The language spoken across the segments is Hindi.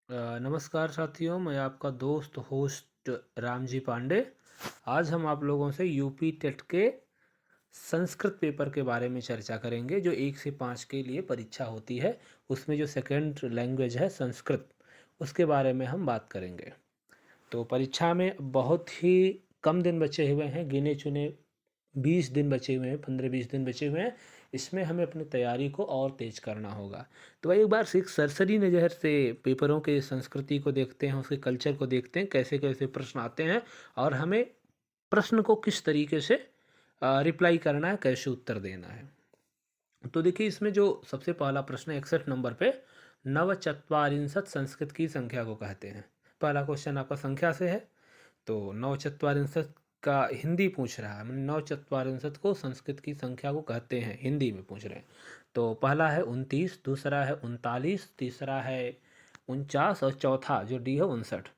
नमस्कार साथियों, मैं आपका दोस्त होस्ट रामजी पांडे। आज हम आप लोगों से यूपी टेट के संस्कृत पेपर के बारे में चर्चा करेंगे जो 1 से 5 के लिए परीक्षा होती है। उसमें जो सेकंड लैंग्वेज है संस्कृत, उसके बारे में हम बात करेंगे। तो परीक्षा में बहुत ही कम दिन बचे हुए हैं, गिने चुने 20 दिन बचे हुए हैं, 15-20 दिन बचे हुए हैं। इसमें हमें अपनी तैयारी को और तेज करना होगा। तो भाई एक बार से एक सरसरी नज़र से पेपरों के संस्कृति को देखते हैं, उसके कल्चर को देखते हैं, कैसे कैसे प्रश्न आते हैं और हमें प्रश्न को किस तरीके से रिप्लाई करना है, कैसे उत्तर देना है। तो देखिए, इसमें जो सबसे पहला प्रश्न है 61 नंबर पे, नवचत्वारिंशत् संस्कृत की संख्या को कहते हैं। पहला क्वेश्चन आपका संख्या से है। तो नवचत्वारिंशत् का हिंदी पूछ रहा है, मतलब नवचत्वारिंशत् को संस्कृत की संख्या को कहते हैं, हिंदी में पूछ रहे हैं। तो पहला है 29, दूसरा है 39, तीसरा है 49 और चौथा जो डी है 59।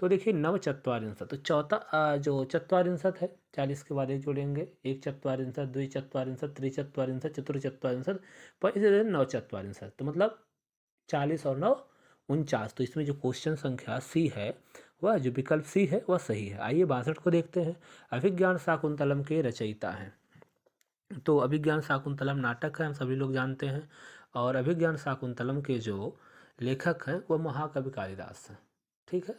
तो देखिए नवचत्वारिंशत्, तो चौथा जो चत्वारिंशत् है, 40 के बाद एक जोड़ेंगे, एक चत्वारिंशत्, द्विचत्वारिंशत्, त्रिचत्वारिंशत्, चतुर्चत्वारिंशत्, पर इसे नवचत्वारिंशत्, तो मतलब 40 और 9 49। तो इसमें जो क्वेश्चन संख्या सी है, वह जो विकल्प सी है वह सही है। आइए 62 को देखते हैं। अभिज्ञान शाकुंतलम के रचयिता हैं। तो अभिज्ञान शाकुंतलम नाटक है, हम सभी लोग जानते हैं। और अभिज्ञान शाकुंतलम के जो लेखक हैं वह महाकवि कालिदास हैं। ठीक है,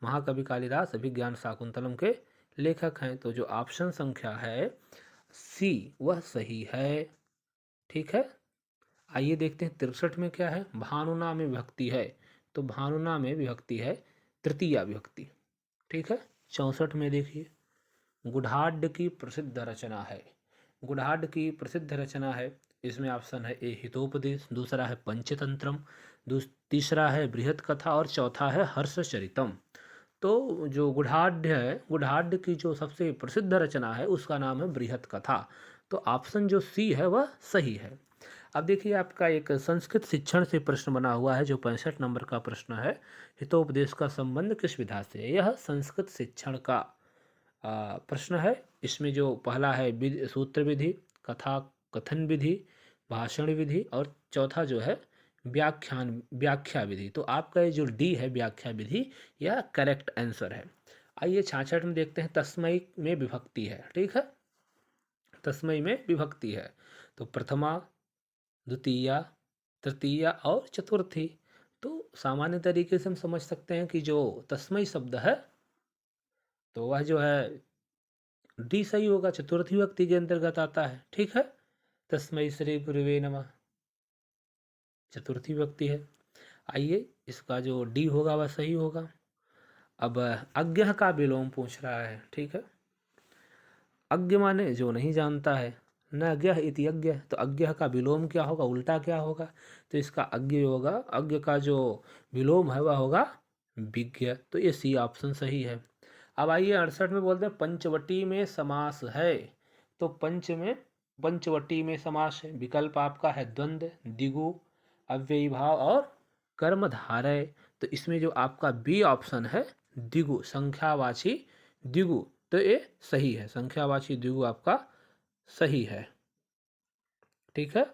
महाकवि कालिदास अभिज्ञान शाकुंतलम के लेखक हैं। तो जो ऑप्शन संख्या है सी वह सही है। ठीक है, आइए देखते हैं 63 में क्या है। भानुना में विभक्ति है, तो भानुना में विभक्ति है तृतीया विभक्ति। ठीक है, 64 में देखिए, गुढ़ाढ्य की प्रसिद्ध रचना है। गुढ़ाढ्य की प्रसिद्ध रचना है, इसमें ऑप्शन है ए हितोपदेश, दूसरा है पंचतंत्रम, तीसरा है बृहत कथा और चौथा है हर्षचरितम। तो जो गुढ़ाढ्य है, गुढ़ाढ्य की जो सबसे प्रसिद्ध रचना है उसका नाम है बृहत कथा। तो ऑप्शन जो सी है वह सही है। अब देखिए, आपका एक संस्कृत शिक्षण से प्रश्न बना हुआ है जो 65 नंबर का प्रश्न है। हितोपदेश का संबंध किस विधा से है? यह संस्कृत शिक्षण का प्रश्न है। इसमें जो पहला है सूत्र विधि, कथा कथन विधि, भाषण विधि और चौथा जो है व्याख्या विधि। तो आपका ये जो डी है व्याख्या विधि, यह करेक्ट आंसर है। आइए 66 में देखते हैं। तस्मय में विभक्ति है। ठीक है, तस्मय में विभक्ति है। तो प्रथमा, द्वितीया, तृतीया और चतुर्थी। तो सामान्य तरीके से हम समझ सकते हैं कि जो तस्मय शब्द है तो वह जो है डी सही होगा, चतुर्थी विभक्ति के अंतर्गत आता है। ठीक है, तस्मै श्री गुरुवे नमः, चतुर्थी विभक्ति है। आइए, इसका जो डी होगा वह सही होगा। अब अज्ञ का विलोम पूछ रहा है। ठीक है, अज्ञ माने जो नहीं जानता है, न अज्ञ इति अज्ञ। तो अज्ञ का विलोम क्या होगा, उल्टा क्या होगा? तो इसका अज्ञ होगा, अज्ञ का जो विलोम है वह होगा विज्ञ। तो ये सी ऑप्शन सही है। अब आइए 68 में बोलते हैं पंचवटी में समास है। तो पंचवटी में समास है। विकल्प आपका है द्वंद्व, द्विगु, अव्ययी भाव और कर्मधारय। तो इसमें जो आपका बी ऑप्शन है द्विगु, संख्यावाची द्विगु, तो ये सही है। संख्यावाची द्विगु आपका सही है। ठीक है,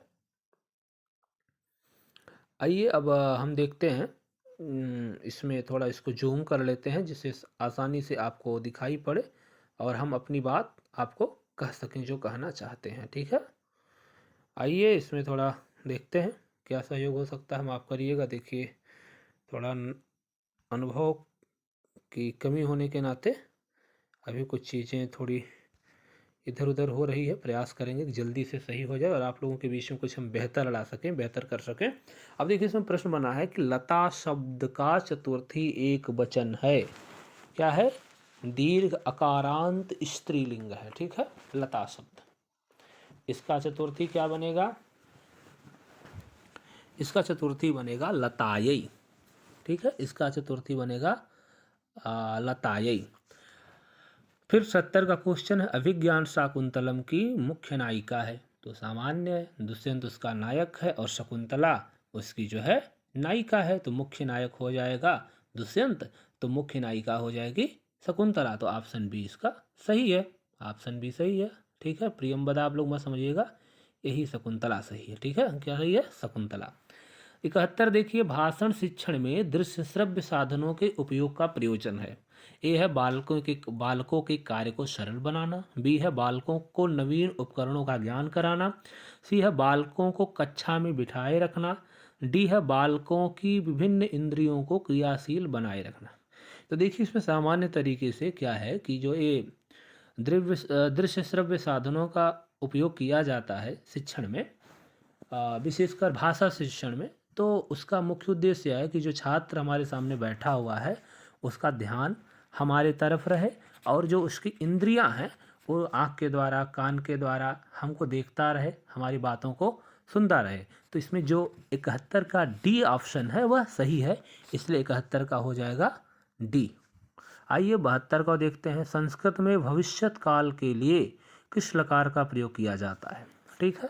आइए अब हम देखते हैं। इसमें थोड़ा इसको जूम कर लेते हैं जिससे आसानी से आपको दिखाई पड़े और हम अपनी बात आपको कह सकें जो कहना चाहते हैं। ठीक है, आइए इसमें थोड़ा देखते हैं क्या सहयोग हो सकता है। माफ़ करिएगा, देखिए थोड़ा अनुभव की कमी होने के नाते अभी कुछ चीज़ें थोड़ी इधर उधर हो रही है। प्रयास करेंगे कि जल्दी से सही हो जाए और आप लोगों के बीच में कुछ हम बेहतर ला सकें, बेहतर कर सकें। अब देखिए, इसमें प्रश्न बना है कि लता शब्द का चतुर्थी एक वचन है। क्या है? दीर्घ अकारांत स्त्रीलिंग है। ठीक है, लता शब्द, इसका चतुर्थी क्या बनेगा? इसका चतुर्थी बनेगा लतायई। ठीक है, इसका चतुर्थी बनेगा लतायई। फिर 70 का क्वेश्चन है, अभिज्ञान शाकुंतलम की मुख्य नायिका है। तो सामान्य है, दुष्यंत उसका नायक है और शकुंतला उसकी जो है नायिका है। तो मुख्य नायक हो जाएगा दुष्यंत, तो मुख्य नायिका हो जाएगी शकुंतला। तो ऑप्शन बी इसका सही है। ऑप्शन बी सही है। ठीक है, प्रियंवदा आप लोग मत समझिएगा, यही शकुंतला सही है। ठीक है, क्या सही है? शकुंतला। 71 देखिए, भाषण शिक्षण में दृश्य श्रव्य साधनों के उपयोग का प्रयोजन है। ए है बालकों के कार्य को सरल बनाना। बी है बालकों को नवीन उपकरणों का ज्ञान कराना। सी है बालकों को कक्षा में बिठाए रखना। डी है बालकों की विभिन्न इंद्रियों को क्रियाशील बनाए रखना। तो देखिए इसमें सामान्य तरीके से क्या है कि जो ये दृश्य श्रव्य साधनों का उपयोग किया जाता है शिक्षण में, विशेषकर भाषा शिक्षण में, तो उसका मुख्य उद्देश्य है कि जो छात्र हमारे सामने बैठा हुआ है उसका ध्यान हमारे तरफ रहे और जो उसकी इंद्रियां हैं वो आँख के द्वारा, कान के द्वारा हमको देखता रहे, हमारी बातों को सुनता रहे। तो इसमें जो 71 का डी ऑप्शन है वह सही है, इसलिए 71 का हो जाएगा डी। आइए 72 को देखते हैं। संस्कृत में भविष्यत काल के लिए किस लकार का प्रयोग किया जाता है? ठीक है,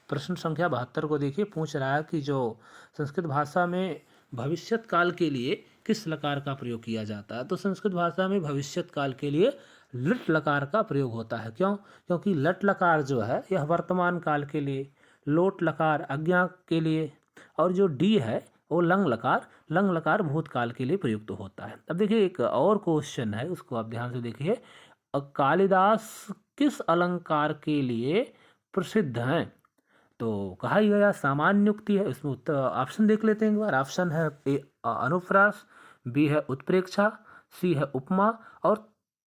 प्रश्न संख्या 72 को देखिए, पूछ रहा है कि जो संस्कृत भाषा में भविष्यत काल के लिए किस लकार का प्रयोग किया जाता है। तो संस्कृत भाषा में भविष्यत काल के लिए लट लकार का प्रयोग होता है। क्यों? क्योंकि लट लकार जो है यह वर्तमान काल के लिए, लोट लकार अज्ञा के लिए, और जो डी है वो लंग लकार भूतकाल के लिए प्रयुक्त होता है। अब देखिए एक और क्वेश्चन है, उसको आप ध्यान से देखिए। कालिदास किस अलंकार के लिए प्रसिद्ध हैं? तो कहा ही गया सामान्य युक्ति है। इसमें उत्तर ऑप्शन देख लेते हैं एक बार। ऑप्शन है ए अनुप्रास, बी है उत्प्रेक्षा, सी है उपमा और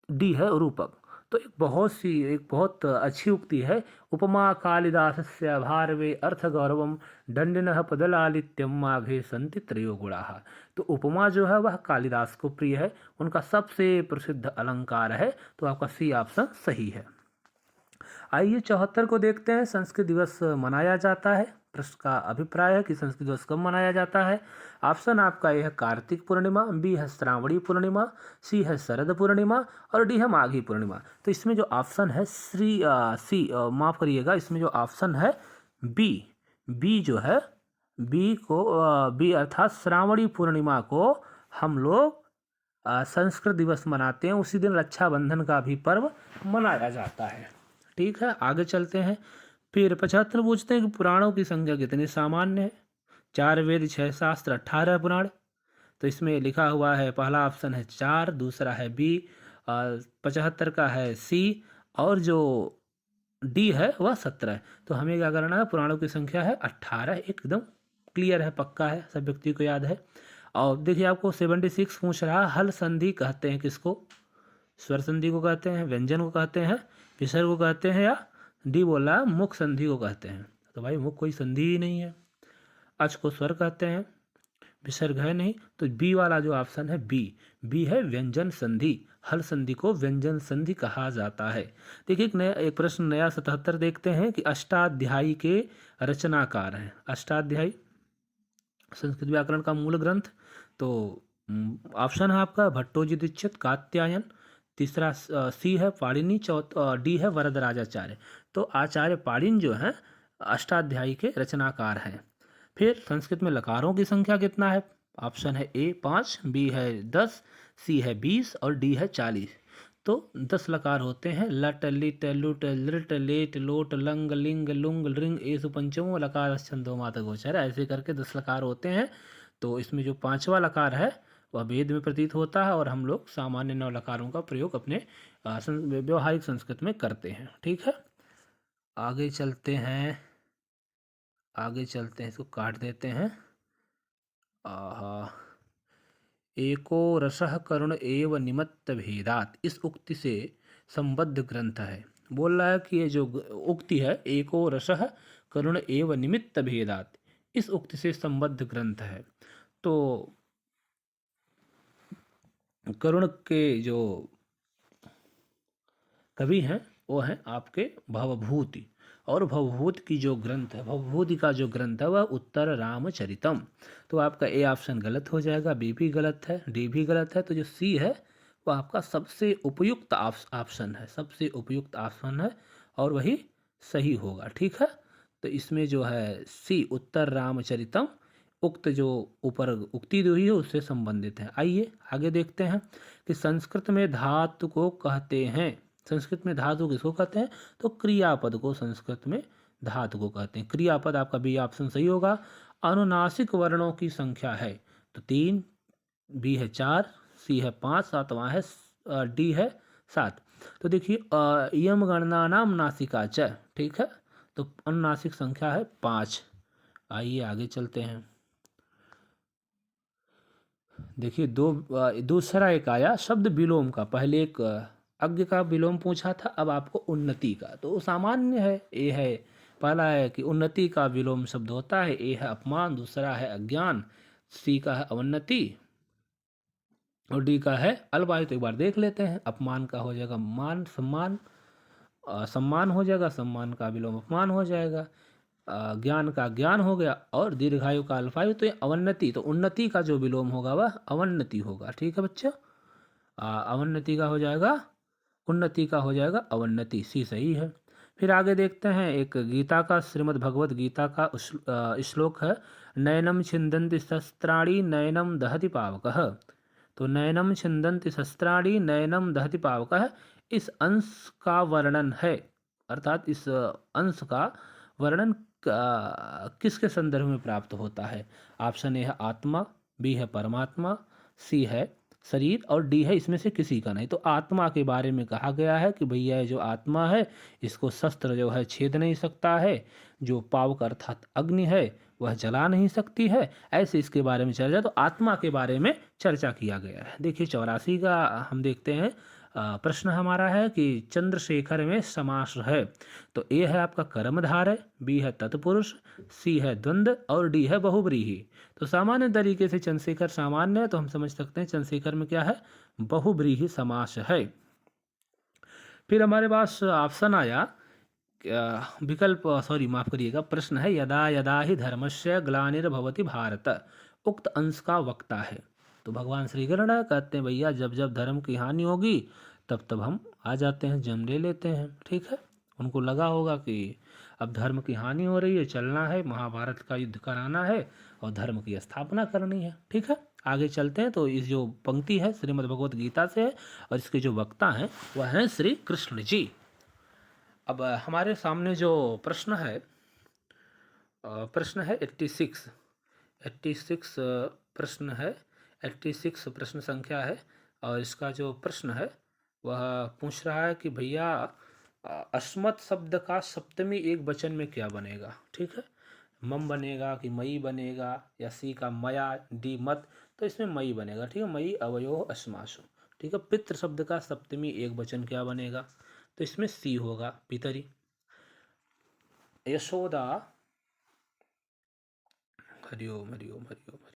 डी है रूपक। तो एक बहुत अच्छी उक्ति है। उपमा कालिदासस्य भारवे अर्थ गौरवम दंडिनः पदलालित्यम माघे संति त्रयो गुणाः। तो उपमा जो है वह कालिदास को प्रिय है, उनका सबसे प्रसिद्ध अलंकार है। तो आपका सी ऑप्शन सही है। आइए 74 को देखते हैं। संस्कृत दिवस मनाया जाता है। प्रश्न का अभिप्राय है कि संस्कृत दिवस कब मनाया जाता है। ऑप्शन आपका ए है कार्तिक पूर्णिमा, बी है श्रावणी पूर्णिमा, सी है शरद पूर्णिमा और डी है माघी पूर्णिमा। तो इसमें जो ऑप्शन है माफ करिएगा, इसमें जो ऑप्शन है बी जो है बी अर्थात श्रावणी पूर्णिमा को हम लोग संस्कृत दिवस मनाते हैं। उसी दिन रक्षाबंधन का भी पर्व मनाया जाता है। ठीक है, आगे चलते हैं। फिर 75 पूछते हैं कि पुराणों की संख्या कितनी सामान्य है। 4 वेद, 6 शास्त्र, 18 पुराण। तो इसमें लिखा हुआ है, पहला ऑप्शन है 4, दूसरा है बी, 75 का है सी और जो डी है वह 17 है। तो हमें क्या करना है, पुराणों की संख्या है 18, एकदम क्लियर है, पक्का है, सब व्यक्ति को याद है। और देखिए आपको 76 पूछ रहा है, हल संधि कहते हैं किसको? स्वर संधि को कहते हैं, व्यंजन को कहते हैं, विसर्ग को कहते हैं, या डी बोला मुख संधि को कहते हैं। तो भाई मुख कोई संधि ही नहीं है। अच को स्वर कहते हैं, विसर्ग है नहीं, तो बी वाला जो ऑप्शन है बी है व्यंजन संधि। हल संधि को व्यंजन संधि कहा जाता है। देखिए एक प्रश्न नया 77 देखते हैं कि अष्टाध्यायी के रचनाकार हैं। अष्टाध्यायी संस्कृत व्याकरण का मूल ग्रंथ। तो ऑप्शन है आपका भट्टोजी दीक्षित, कात्यायन, तीसरा सी है पाणिनि, डी है वरदराजाचार्य। तो आचार्य पाणिनि जो है अष्टाध्यायी के रचनाकार हैं। फिर संस्कृत में लकारों की संख्या कितना है? ऑप्शन है ए 5, बी है 10, सी है 20 और डी है 40। तो 10 लकार होते हैं। लट लिट लुट लिट लेट लोट लंग लिंग लुंग रिंग एसु पंचमो लकार छंदो माता गोचर, ऐसे करके 10 लकार होते हैं। तो इसमें जो 5वां लकार है वह वेद में प्रतीत होता है और हम लोग सामान्य 9 लकारों का प्रयोग अपने व्यवहारिक संस्कृत में करते हैं। ठीक है, आगे चलते हैं, इसको काट देते हैं। एको रसः करुण एव निमित्त भेदात, इस उक्ति से संबद्ध ग्रंथ है। बोल रहा है कि ये जो उक्ति है एको रसः करुण एव निमित्त भेदात, इस उक्ति से संबद्ध ग्रंथ है। तो करुण के जो कवि हैं वो हैं आपके भवभूति, और भवभूति की जो ग्रंथ है, भवभूति का जो ग्रंथ है वह उत्तर रामचरितम। तो आपका ए ऑप्शन गलत हो जाएगा, बी भी गलत है, डी भी गलत है। तो जो सी है वह आपका सबसे उपयुक्त ऑप्शन है, सबसे उपयुक्त ऑप्शन है और वही सही होगा। ठीक है, तो इसमें जो है सी उत्तर रामचरितम उक्त जो ऊपर उक्ति हुई है उससे संबंधित है। आइए आगे देखते हैं कि संस्कृत में धातु को कहते हैं। संस्कृत में धातु किसको कहते हैं? तो क्रियापद को संस्कृत में धातु को कहते हैं। क्रियापद आपका बी ऑप्शन सही होगा। अनुनासिक वर्णों की संख्या है? तो 3, बी है 4, सी है 5, सातवां है डी है 7। तो देखिए यम गणना नाम नासिका च, ठीक है, तो अनुनासिक संख्या है 5। आइए आगे चलते हैं। देखिए दूसरा एक आया शब्द विलोम का। पहले एक अज्ञ का विलोम पूछा था, अब आपको उन्नति का। तो सामान्य है, ए है पहला है कि उन्नति का विलोम शब्द होता है, ए है अपमान, दूसरा है अज्ञान, सी का है अवन्नति और डी का है अलवायु। तो एक बार देख लेते हैं। अपमान का हो जाएगा मान सम्मान, सम्मान हो जाएगा, सम्मान का विलोम अपमान हो जाएगा, ज्ञान का ज्ञान हो गया और दीर्घायु का अल्पायु। तो ये अवन्नति, तो उन्नति का जो विलोम होगा वह अवन्नति होगा। ठीक है बच्चों, अवन्नति का हो जाएगा, उन्नति का हो जाएगा अवन्नति, सी सही है। फिर आगे देखते हैं एक गीता का, श्रीमद् भगवत गीता का श्लोक है, नयनम छिन्दन्ति शस्त्राणि नयनम दहति पावकः। तो नयनम छिन्दन्ति शस्त्राणि नयनम दहति पावकः, इस अंश का वर्णन है, अर्थात इस अंश का वर्णन किसके संदर्भ में प्राप्त होता है? ऑप्शन ए है आत्मा, बी है परमात्मा, सी है शरीर और डी है इसमें से किसी का नहीं। तो आत्मा के बारे में कहा गया है कि भैया जो आत्मा है इसको शस्त्र जो है छेद नहीं सकता है, जो पावक अर्थात अग्नि है वह जला नहीं सकती है, ऐसे इसके बारे में चर्चा। तो आत्मा के बारे में चर्चा किया गया है। देखिए 84 का हम देखते हैं प्रश्न हमारा है कि चंद्रशेखर में समास है। तो ए है आपका कर्मधारय, बी है तत्पुरुष, सी है द्वंद्व और डी है बहुव्रीहि। तो सामान्य तरीके से चंद्रशेखर सामान्य है, तो हम समझ सकते हैं चंद्रशेखर में क्या है, बहुव्रीहि समास है। फिर हमारे पास ऑप्शन आया विकल्प, सॉरी माफ करिएगा, प्रश्न है यदा यदा ही धर्मस्य ग्लानिर्भवति भारत, उक्त अंश का वक्ता है। तो भगवान श्री कृष्ण कहते हैं भैया जब जब धर्म की हानि होगी तब तब हम आ जाते हैं, जन्म ले लेते हैं। ठीक है, उनको लगा होगा कि अब धर्म की हानि हो रही है, चलना है, महाभारत का युद्ध कराना है और धर्म की स्थापना करनी है। ठीक है, आगे चलते हैं। तो इस जो पंक्ति है श्रीमद् भगवत गीता से है और इसके जो वक्ता हैं वह हैं श्री कृष्ण जी। अब हमारे सामने जो प्रश्न है, प्रश्न है 86 प्रश्न है, 86 प्रश्न संख्या है और इसका जो प्रश्न है वह पूछ रहा है कि भैया अस्मत् शब्द का सप्तमी एक वचन में क्या बनेगा? ठीक है, मम बनेगा कि मई बनेगा, या सी का मया, डी मत। तो इसमें मई बनेगा। ठीक है, मई अवयो अस्मासु। ठीक है, पितृ शब्द का सप्तमी एक वचन क्या बनेगा? तो इसमें सी होगा, पितरी। यशोदा, हरिओम हरिओम हरिओम हरिओम।